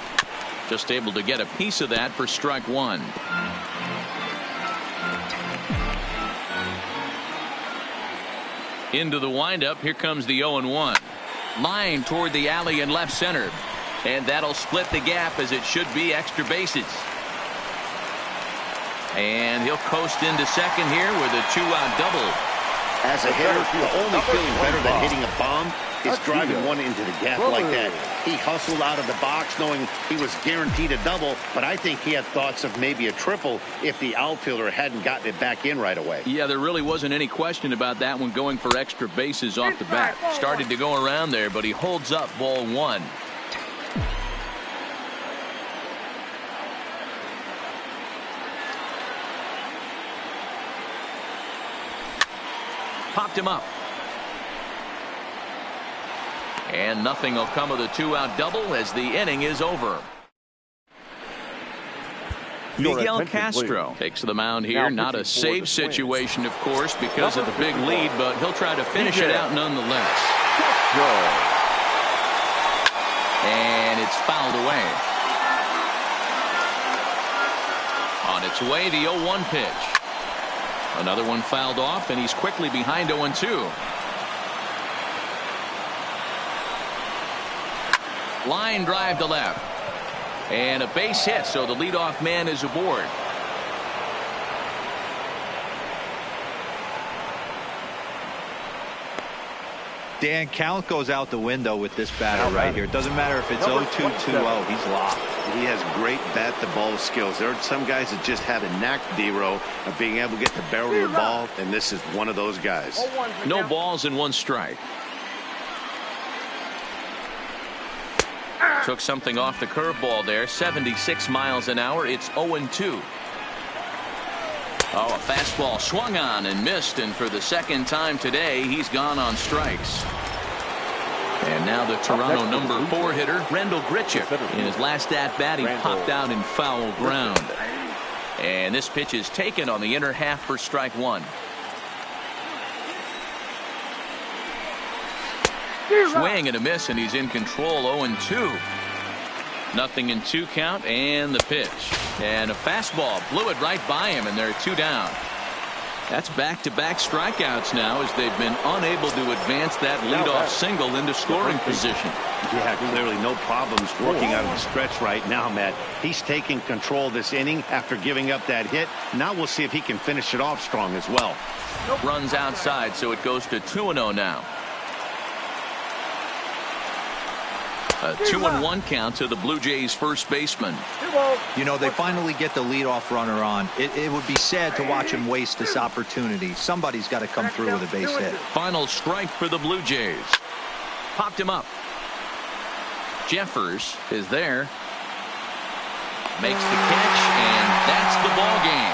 Just able to get a piece of that for strike one. Into the windup, here comes the 0-1. Line toward the alley in left center. And that'll split the gap as it should be extra bases. And he'll coast into second here with a 2-out double. As a hitter, the only feeling better than hitting a bomb is driving one into the gap like that. He hustled out of the box knowing he was guaranteed a double, but I think he had thoughts of maybe a triple if the outfielder hadn't gotten it back in right away. Yeah, there really wasn't any question about that one going for extra bases off the bat. Started to go around there, but he holds up ball one. Popped him up. And nothing will come of the 2-out double as the inning is over. Miguel Castro takes the mound here. Not a save situation, of course, because of the big lead, but he'll try to finish it out nonetheless. And it's fouled away. On its way, the 0-1 pitch. Another one fouled off, and he's quickly behind 0-2. Line drive to left. And a base hit, so the leadoff man is aboard. Dan, count goes out the window with this batter right here. It doesn't matter if it's 0-2, 2-0. He's locked. He has great bat-to-ball skills. There are some guys that just have a knack, D-Row, of being able to get the barrel of the ball, and this is one of those guys. No balls and one strike. Took something off the curveball there. 76 miles an hour. It's 0-2. Oh, a fastball swung on and missed, and for the second time today, he's gone on strikes. And now the Toronto number 4 hitter, Randall Grichuk. In his last at-bat, he popped out in foul ground. And this pitch is taken on the inner half for strike one. Swing and a miss, and he's in control. 0-2. Nothing in 2 count, and the pitch. And a fastball blew it right by him, and they're 2 down. That's back-to-back strikeouts now as they've been unable to advance that leadoff single into scoring position. Yeah, clearly no problems working out of the stretch right now, Matt. He's taking control this inning after giving up that hit. Now we'll see if he can finish it off strong as well. Runs outside, so it goes to 2-0 now. A 2-1 count to the Blue Jays first baseman. You know, they finally get the leadoff runner on. It would be sad to watch him waste this opportunity. Somebody's got to come through with a base hit. Final strike for the Blue Jays. Popped him up. Jeffers is there. Makes the catch, and that's the ball game.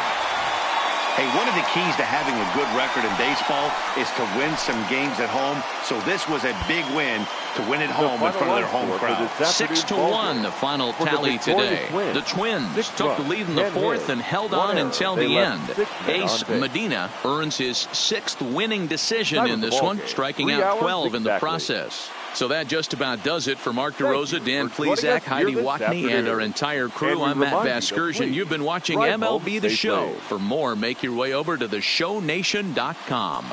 Hey, one of the keys to having a good record in baseball is to win some games at home. So this was a big win to win at home in front of their home crowd. 6-1 the final tally today. The Twins took the lead in the 4th and held on until the end. Ace Medina earns his 6th winning decision in this one, striking out 12 in the process. So that just about does it for Mark DeRosa, Dan Plesac, Heidi Watney, and our entire crew. I'm Matt Vasgersian. You've been watching MLB The Show. For more, make your way over to theshownation.com.